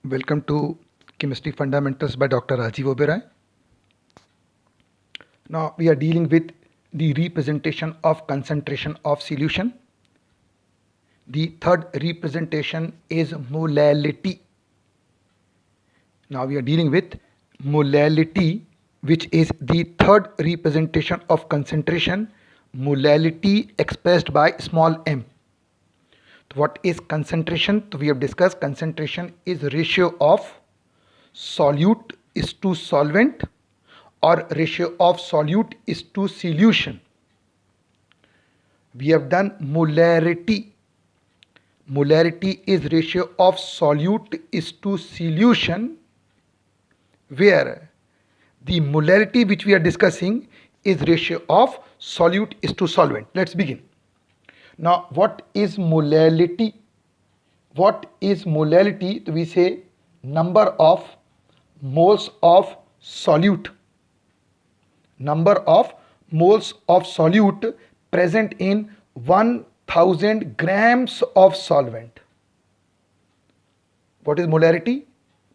Welcome to Chemistry Fundamentals by Dr. Rajiv Oberoi. Now we are dealing with the representation of concentration of solution. The third representation is molality. Now we are dealing with molality, which is the third representation of concentration. Molality expressed by small m. What is concentration? We have discussed concentration is ratio of solute is to solvent or ratio of solute is to solution. We have done molarity. Molarity is ratio of solute is to solution, where the molarity which we are discussing is ratio of solute is to solvent. Let's begin. Now what is molality? What is molality? We say number of moles of solute. Number of moles of solute present in 1000 grams of solvent. What is molarity?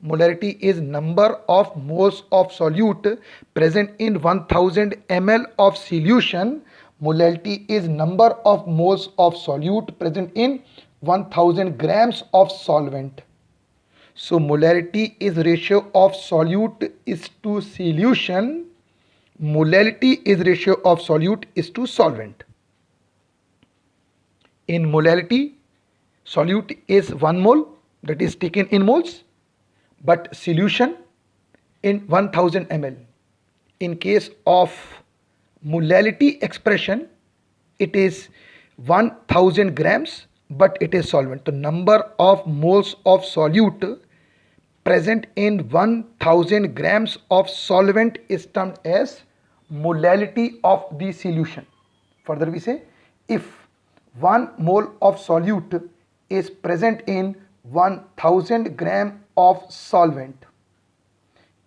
Molarity is number of moles of solute present in 1000 ml of solution. Molality is number of moles of solute present in 1000 grams of solvent. So molarity is ratio of solute is to solution. Molality is ratio of solute is to solvent. In molality, solute is 1 mole, that is taken in moles, but solution in 1000 ml. In case of molality expression, it is 1000 grams, but it is solvent. The number of moles of solute present in 1000 grams of solvent is termed as molality of the solution. Further we say, if 1 mole of solute is present in 1000 gram of solvent,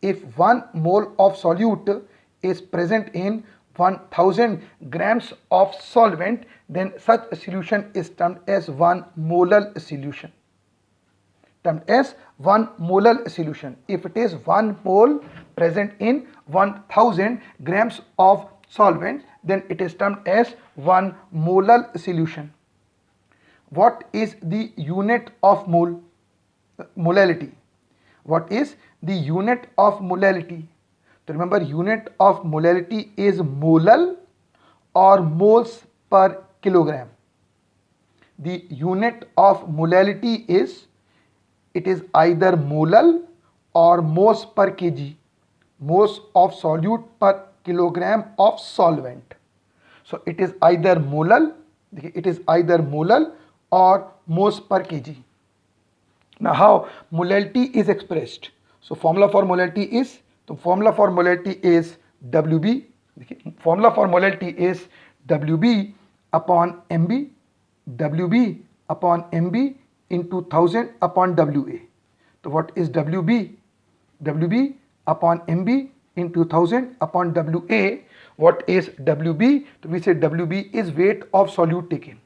if 1 mole of solute is present in 1000 grams of solvent, then such a solution is termed as 1 molar solution. Termed as 1 molar solution. If it is 1 mole present in 1000 grams of solvent, then it is termed as 1 molar solution. What is the unit of mole? Molality. What is the unit of molality? So remember, unit of molality is molal or moles per kilogram. The unit of molality is, it is either molal or moles per kg, moles of solute per kilogram of solvent. So it is either molal, or moles per kg. Now how molality is expressed? So formula for molality is, WB. Formula for molality is WB upon MB, WB upon MB into 1000 upon WA. So what is WB? WB upon MB into 1000 upon WA. What is WB? So we say WB is weight of solute taken.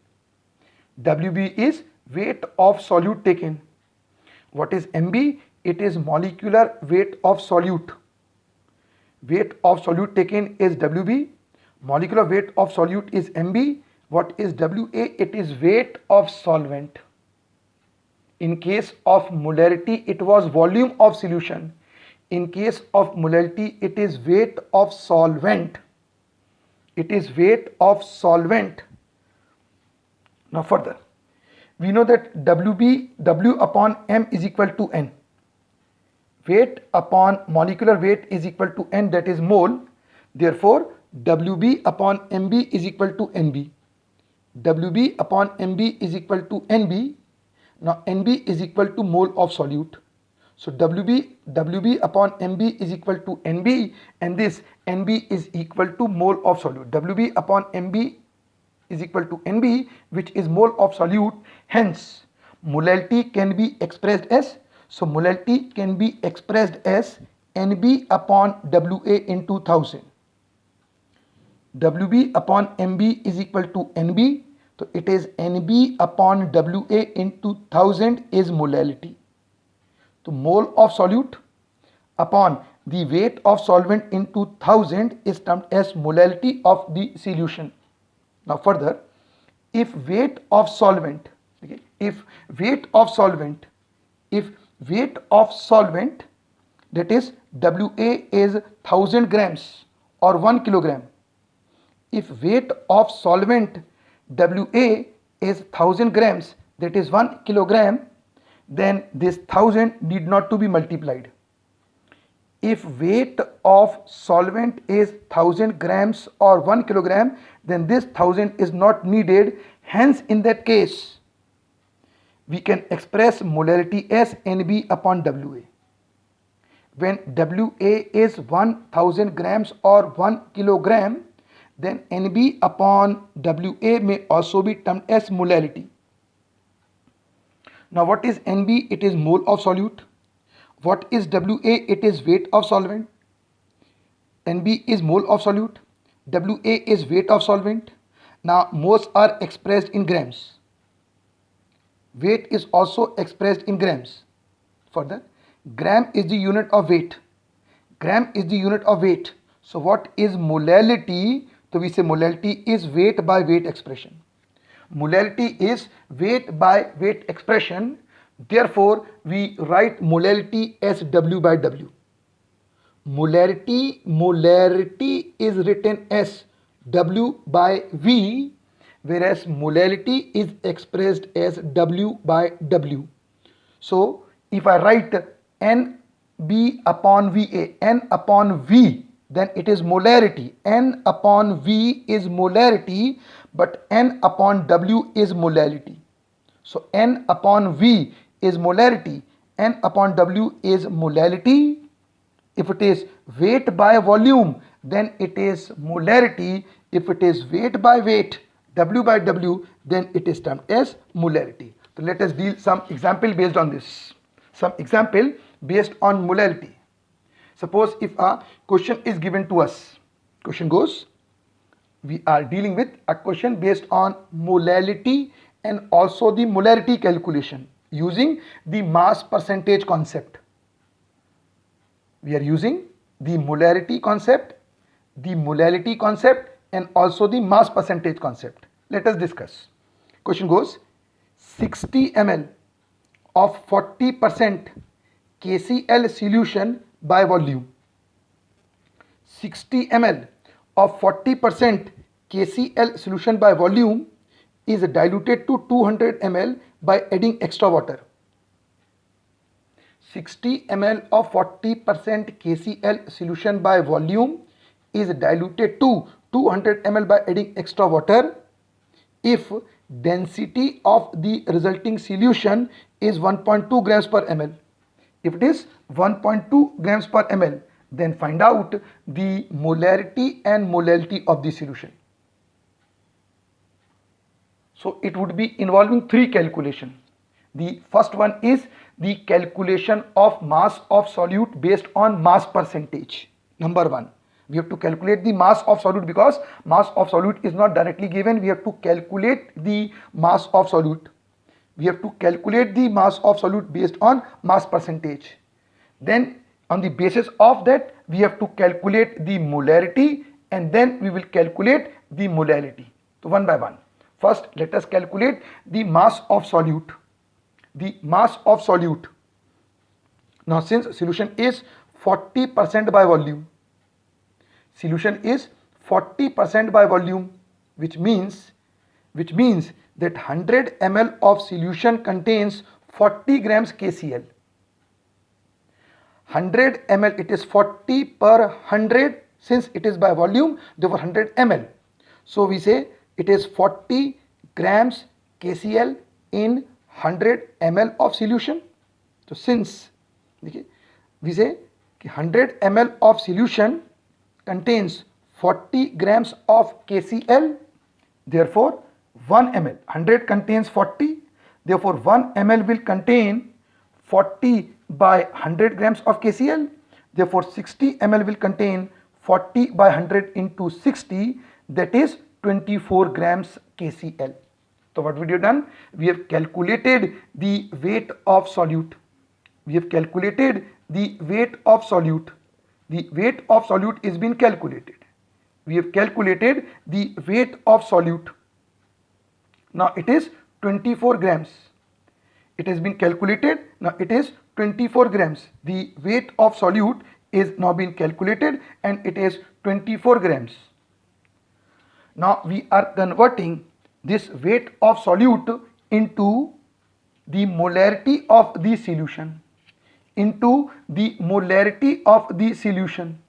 WB is weight of solute taken. What is MB? It is molecular weight of solute. Weight of solute taken is WB. Molecular weight of solute is MB. What is WA? It is weight of solvent. In case of molarity, it was volume of solution. In case of molality, it is weight of solvent. It is weight of solvent. Now further, we know that W upon M is equal to N. Weight upon molecular weight is equal to N, that is mole. Therefore, WB upon MB is equal to NB. WB upon MB is equal to NB. Now NB is equal to mole of solute. So WB upon MB is equal to NB, and this NB is equal to mole of solute. WB upon MB is equal to NB, which is mole of solute. Hence molality can be expressed as, molality can be expressed as NB upon WA into 1000. WB upon MB is equal to NB. So it is NB upon WA into 1000 is molality. तो mole of solute upon the weight of solvent into 1000 is termed as molality of the solution. Now further, if weight of solvent, okay, if weight of solvent that is WA is 1000 grams or 1 kilogram, if weight of solvent WA is 1000 grams, that is 1 kilogram, then this 1000 need not to be multiplied. If weight of solvent is 1000 grams or 1 kilogram, then this 1000 is not needed. Hence, in that case, we can express molarity as NB upon WA. When WA is 1000 grams or 1 kilogram, then NB upon WA may also be termed as molarity. Now, what is NB? It is mole of solute. What is WA? It is weight of solvent. NB is mole of solute. WA is weight of solvent. Now, moles are expressed in grams. Weight is also expressed in grams. Further, gram is the unit of weight. Gram is the unit of weight. So, what is molality? So, we say molality is weight by weight expression. Molality is weight by weight expression. Therefore, we write molality as W by W. Molarity is written as W by V, whereas molality is expressed as W by W. So, if I write NB upon VA, N upon V, then it is molarity. N upon V is molarity, but N upon W is molality. So, N upon V is molarity, N upon W is molality. If it is weight by volume, then it is molarity. If it is weight by weight, W by W, then it is termed as molarity. So let us deal some example based on this. Some example based on molarity. Suppose if a question is given to us, question goes, we are dealing with a question based on molality and also the molarity calculation using the mass percentage concept. We are using the molarity concept, the molality concept, and also the mass percentage concept. Let us discuss. Question goes, 60 ml of 40% KCl solution by volume. 60 ml of 40% KCl solution by volume is diluted to 200 ml by adding extra water. 60 ml of 40% KCl solution by volume is diluted to 200 ml by adding extra water if density of the resulting solution is 1.2 grams per ml. If it is 1.2 grams per ml, then find out the molarity and molality of the solution. So it would be involving three calculations. The first one is the calculation of mass of solute based on mass percentage. Number one, we have to calculate the mass of solute because mass of solute is not directly given. We have to calculate the mass of solute. We have to calculate the mass of solute based on mass percentage. Then on the basis of that, we have to calculate the molarity and then we will calculate the molality. So one by one. First, let us calculate the mass of solute. The mass of solute. Now, since solution is 40% by volume, solution is 40% by volume, which means that 100 ml of solution contains 40 grams KCl. 100 ml, it is 40 per 100, since it is by volume, therefore 100 ml. So we say it is 40 grams KCl in 100 ml of solution. So since we say 100 ml of solution contains 40 grams of KCl, therefore 1 ml, 100 contains 40, therefore 1 ml will contain 40 by 100 grams of KCl, therefore 60 ml will contain 40 by 100 into 60, that is 24 grams KCl. So what we have done? We have calculated the weight of solute. we have calculated the weight of solute. The weight of solute is been calculated. We have calculated the weight of solute. Now it is 24 grams. It has been calculated. Now it is 24 grams. The weight of solute is now been calculated and it is 24 grams. Now we are converting this weight of solute into the molarity of the solution. Into the molarity of the solution.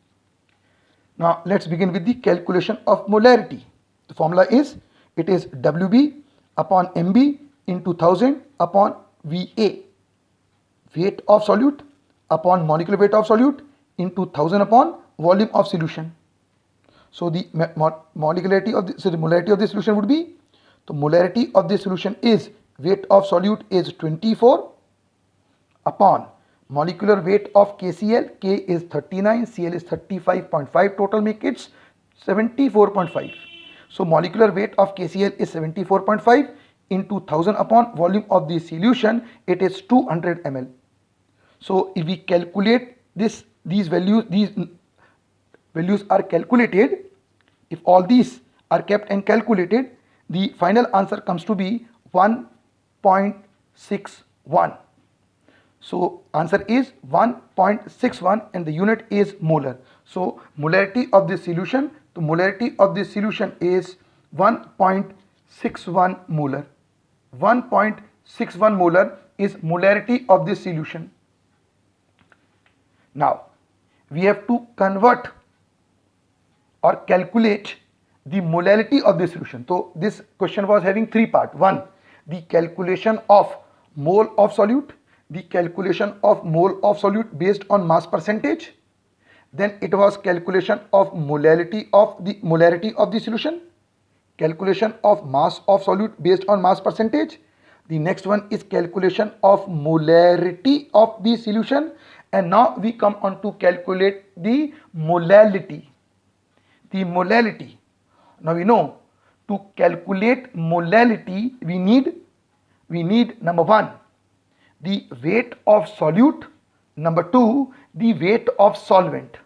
Now let's begin with the calculation of molarity. The formula is, it is WB upon MB into 1000 upon VA. Weight of solute upon molecular weight of solute into 1000 upon volume of solution. So the molarity of the solution would be, the molarity of the solution is, weight of solute is 24 upon molecular weight of KCl. K is 39, Cl is 35.5, total make it 74.5. So molecular weight of KCl is 74.5 into 1000 upon volume of the solution, it is 200 ml. So if we calculate this, these values are calculated, if all these are kept and calculated, the final answer comes to be 1.61. So answer is 1.61 and the unit is molar. So molarity of this solution, the molarity of this solution is 1.61 molar. 1.61 molar is molarity of this solution. Now we have to convert or calculate the molality of the solution. So this question was having three parts. One, the calculation of mole of solute, the calculation of mole of solute based on mass percentage. Then it was calculation of molarity of the solution, calculation of mass of solute based on mass percentage. The next one is calculation of molarity of the solution, and now we come on to calculate the molality. The molality. Now we know to calculate molality we need number one, the weight of solute, number two, the weight of solvent.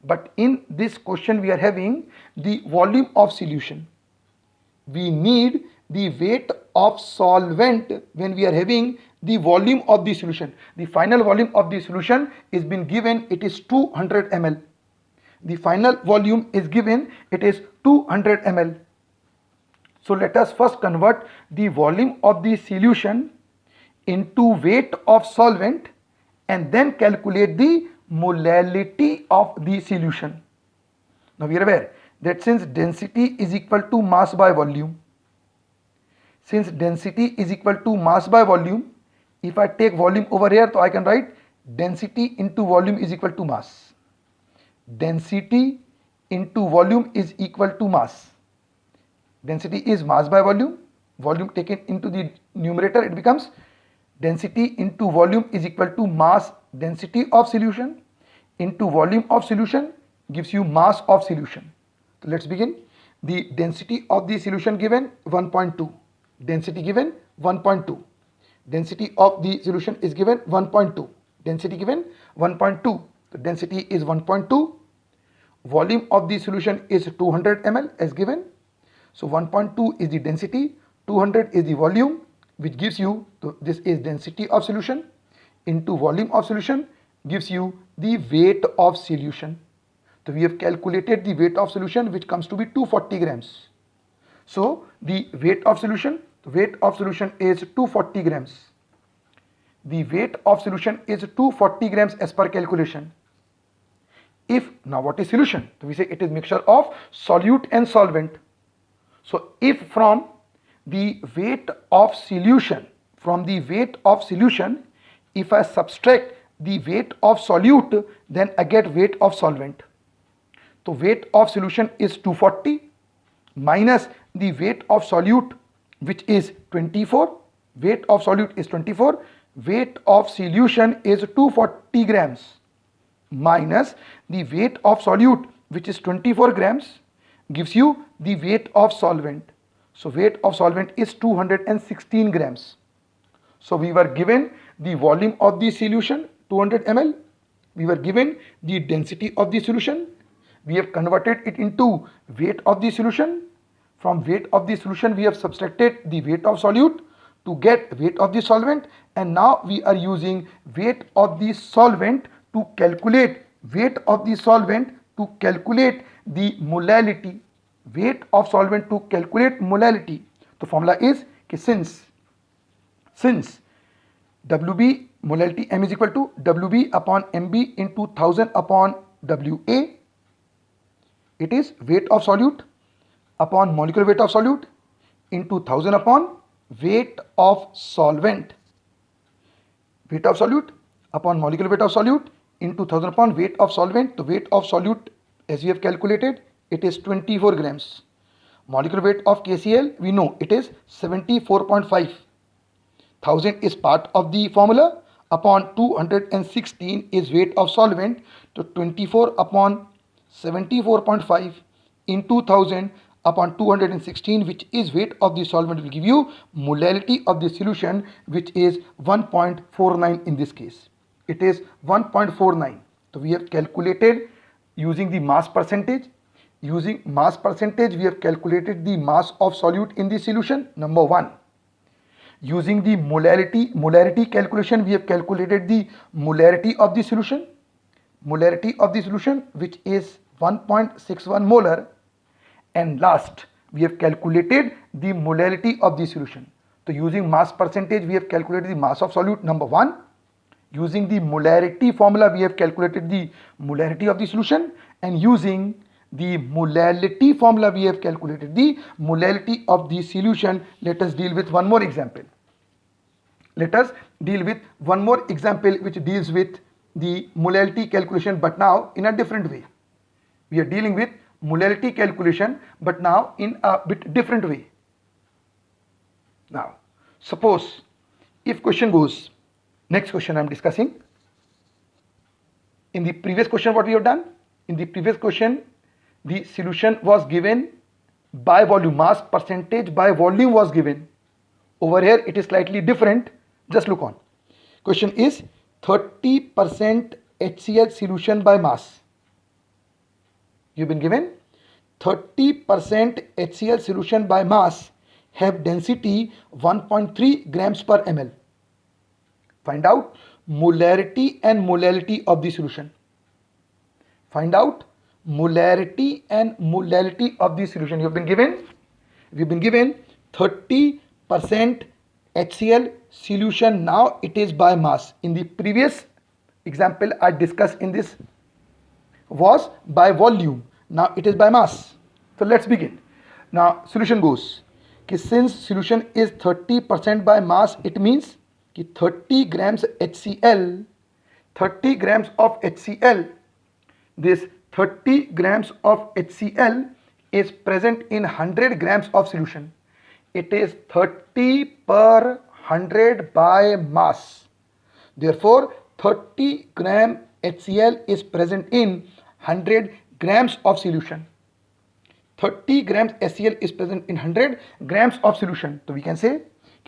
But in this question we are having the volume of solution. We need the weight of solvent when we are having the volume of the solution. The final volume of the solution is been given, it is 200 ml. The final volume is given, it is 200 ml. So let us first convert the volume of the solution into weight of solvent and then calculate the molality of the solution. Now we are aware that since density is equal to mass by volume, since density is equal to mass by volume, if I take volume over here, so I can write density into volume is equal to mass. Density into volume is equal to mass. Density is mass by volume, volume taken into the numerator, it becomes density into volume is equal to mass density of solution into volume of solution gives you mass of solution. So let's begin. The density of the solution given 1.2, density given 1.2, density of the solution is given 1.2, density given 1.2, the density is 1.2, volume of the solution is 200 ml as given. So 1.2 is the density, 200 is the volume, which gives you, so this is density of solution into volume of solution gives you the weight of solution. So we have calculated the weight of solution, which comes to be 240 grams. So the weight of solution is 240 grams. The weight of solution is 240 grams as per calculation. If now what is solution? So we say it is mixture of solute and solvent. So if from the weight of solution, if I subtract the weight of solute, then I get weight of solvent. So weight of solution is 240 minus the weight of solute, which is 24. Weight of solute is 24. Weight of solution is 240 grams minus the weight of solute, which is 24 grams, gives you the weight of solvent. So weight of solvent is 216 grams. So we were given the volume of the solution 200 ml. We were given the density of the solution. We have converted it into weight of the solution. From weight of the solution, we have subtracted the weight of solute to get weight of the solvent, and now we are using weight of the solvent to calculate weight of the solvent to calculate the molality. Weight of solvent to calculate molality. The formula is since WB molality M is equal to WB upon MB into 1000 upon WA. It is weight of solute upon molecular weight of solute into 1000 upon weight of solvent. Weight of solute upon molecular weight of solute into 1000 upon weight of solvent. The weight of solute, as we have calculated, it is 24 grams. Molecular weight of KCl, we know it is 74.5. 1000 is part of the formula, upon 216 is weight of solvent. So 24 upon 74.5 into 1000 upon 216, which is weight of the solvent, will give you molality of the solution, which is 1.49 in this case. It is 1.49. So we have calculated using the mass percentage. Using mass percentage, we have calculated the mass of solute in the solution, number 1. Using the molarity calculation, we have calculated the molarity of the solution. Molarity of the solution, which is 1.61 molar. And last, we have calculated the molality of the solution. So using mass percentage, we have calculated the mass of solute, number 1. Using the molarity formula, we have calculated the molarity of the solution, and using the molality formula, we have calculated the molality of the solution. Let us deal with one more example. Let us deal with one more example which deals with the molality calculation, but now in a different way. We are dealing with molality calculation, but now in a bit different way. Now, suppose if question goes, next question I am discussing. In the previous question, what we have done? In the previous question, the solution was given by volume, mass percentage by volume was given. Over here it is slightly different. Just look on. Question is 30% HCl solution by mass. You've been given 30% HCl solution by mass have density 1.3 grams per ml. Find out molarity and molality of the solution. Find out molarity and molality of the solution. We've been given 30% HCl solution. Now it is by mass. In the previous example I discussed in this was by volume. Now it is by mass. So let's begin. Now solution goes, since solution is 30% by mass, it means 30 grams HCl, 30 grams of HCl, this 30 grams of HCl is present in 100 grams of solution. It is 30 per 100 by mass. Therefore, 30 gram HCl is present in 100 grams of solution. 30 grams HCl is present in 100 grams of solution. So we can say,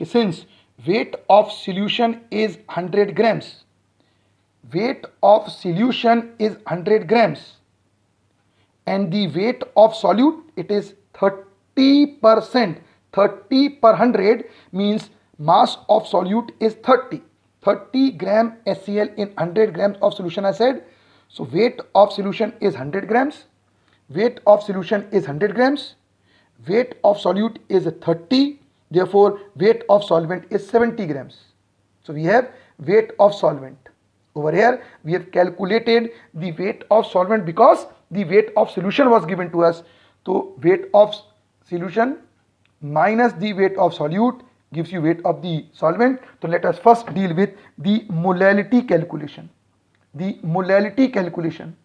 since weight of solution is 100 grams, weight of solution is 100 grams, and the weight of solute, it is 30%. 30 per 100 means mass of solute is 30. 30 gram HCl in 100 grams of solution, I said. So weight of solution is 100 grams. Weight of solution is 100 grams. Weight of solute is 30. Therefore, weight of solvent is 70 grams. So we have weight of solvent. Over here, we have calculated the weight of solvent because the weight of solution was given to us. So weight of solution minus the weight of solute gives you weight of the solvent. So let us first deal with the molality calculation. The molality calculation.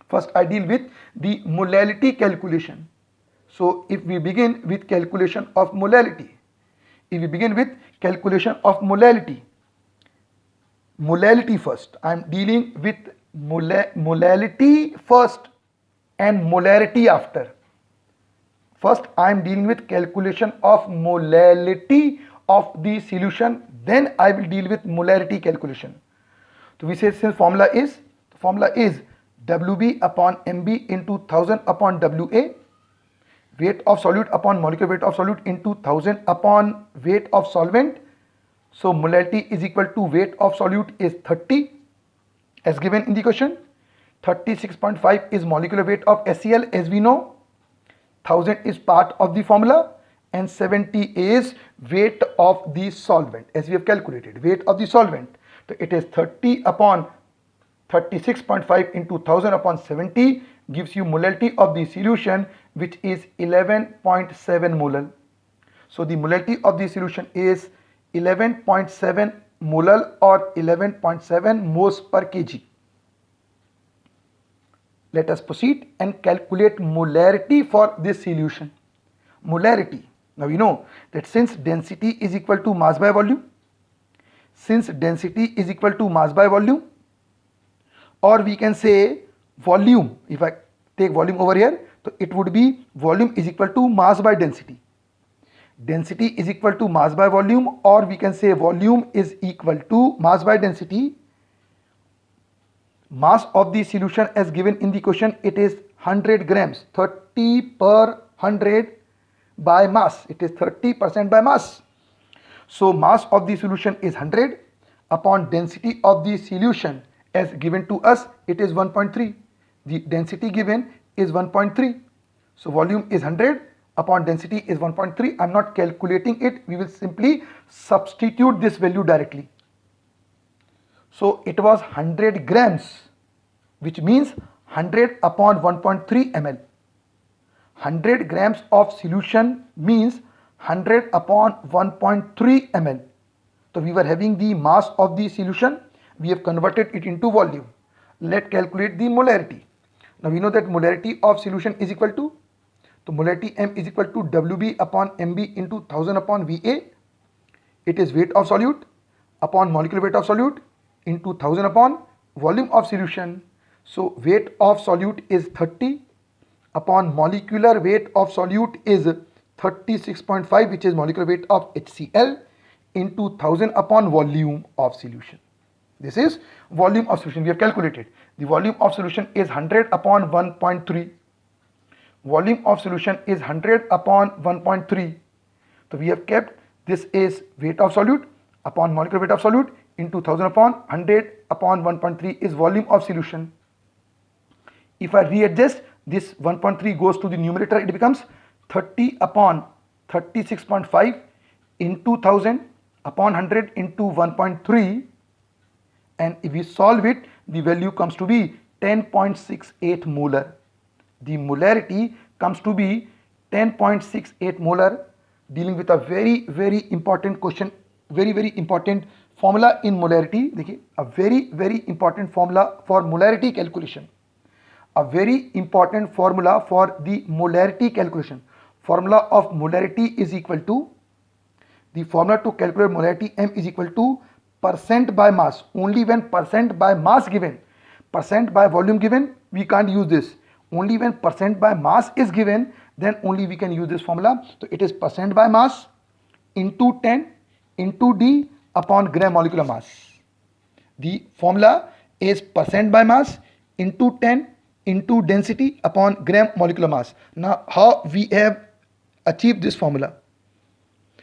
First I deal with the molality calculation. So if we begin with calculation of molality, molality first. I am dealing with molality first and molarity after. First I am dealing with calculation of molality of the solution, then I will deal with molarity calculation. So we say since formula is WB upon MB into 1000 upon WA, weight of solute upon molecular weight of solute into 1000 upon weight of solvent. So molarity is equal to weight of solute is 30 as given in the question. 36.5 is molecular weight of HCl as we know. 1000 is part of the formula and 70 is weight of the solvent as we have calculated. Weight of the solvent. So it is 30 upon 36.5 into 1000 upon 70 gives you molarity of the solution, which is 11.7 molal. So the molarity of the solution is 11.7 molal or 11.7 moles per kg. Let us proceed and calculate molarity for this solution. Molarity. Now we know that since density is equal to mass by volume, or we can say volume, if I take volume over here, so it would be volume is equal to mass by density. Density is equal to mass by volume, or we can say volume is equal to mass by density. Mass of the solution as given in the question, it is 100 grams, 30 per 100 by mass. It is 30% by mass. So mass of the solution is 100 upon density of the solution as given to us, it is 1.3. The density given is 1.3. So volume is 100 upon density is 1.3. I am not calculating it. We will simply substitute this value directly. So it was 100 grams, which means 100 upon 1.3 ml. 100 grams of solution means 100 upon 1.3 ml. So we were having the mass of the solution. We have converted it into volume. Let's calculate the molarity. Now we know that molarity of solution is equal to, so molarity M is equal to WB upon MB into 1000 upon VA. It is weight of solute upon molecular weight of solute into 1000 upon volume of solution. So weight of solute is 30 upon molecular weight of solute is 36.5, which is molecular weight of HCl into 1000 upon volume of solution. This is volume of solution we have calculated. The volume of solution is 100 upon 1.3. Volume of solution is 100 upon 1.3. So we have kept this is weight of solute upon molecular weight of solute into 1000 upon 100 upon 1.3 is volume of solution. If I readjust, this 1.3 goes to the numerator, it becomes 30 upon 36.5 into 1000 upon 100 into 1.3, and if we solve it, the value comes to be 10.68 molar. The molarity comes to be 10.68 molar, dealing with a very important question, very important formula in molarity. देखिए, a very important formula for molarity calculation. A very important formula for the molarity calculation. Formula of molarity is equal to, the formula to calculate molarity M is equal to percent by mass. Only when percent by mass given, percent by volume given, we can't use this. Only when percent by mass is given, then only we can use this formula. So it is percent by mass into 10 into D upon gram molecular mass. The formula is percent by mass into 10 into density upon gram molecular mass. Now how we have achieved this formula?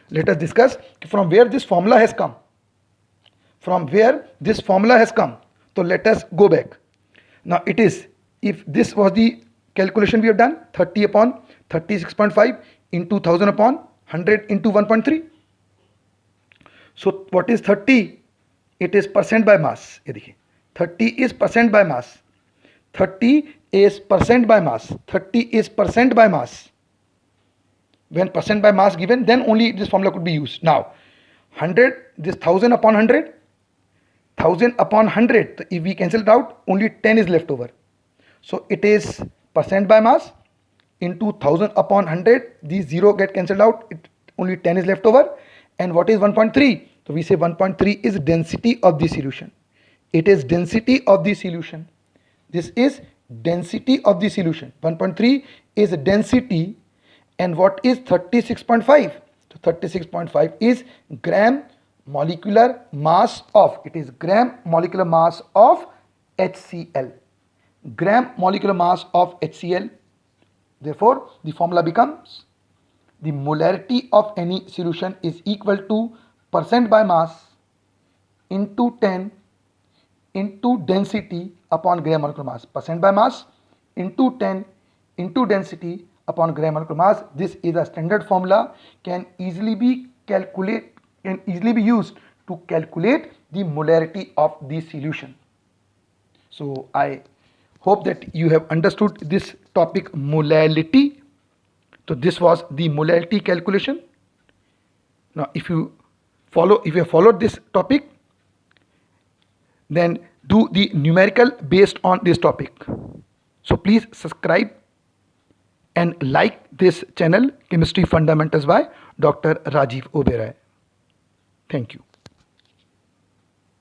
Let us discuss from where this formula has come. From where this formula has come. So let us go back. Now it is, if this was the calculation we have done, 30 upon 36.5 into 1000 upon 100 into 1.3. So what is 30? It is percent by mass. 30 is percent by mass. 30 is percent by mass. 30 is percent by mass. When percent by mass given, then only this formula could be used. Now 100, this 1000 upon 100, 1000 upon 100, so if we cancel it out, only 10 is left over. So it is percent by mass into 1000 upon 100, these 0 get cancelled out, only 10 is left over. And what is 1.3? So we say 1.3 is density of the solution. It is density of the solution. This is density of the solution. 1.3 is density. And what is 36.5? So 36.5 is gram molecular mass of, it is gram molecular mass of HCl. Gram molecular mass of HCl. Therefore, the formula becomes the molarity of any solution is equal to percent by mass into 10 into density upon gram molecular mass. Percent by mass into 10 into density upon gram molecular mass. This is a standard formula, can easily be used to calculate the molarity of the solution. So I hope that you have understood this topic, molality. So this was the molality calculation. Now if you have followed this topic, then do the numerical based on this topic. So please subscribe and like this channel, Chemistry Fundamentals by Dr. Rajiv Oberoi. Thank you.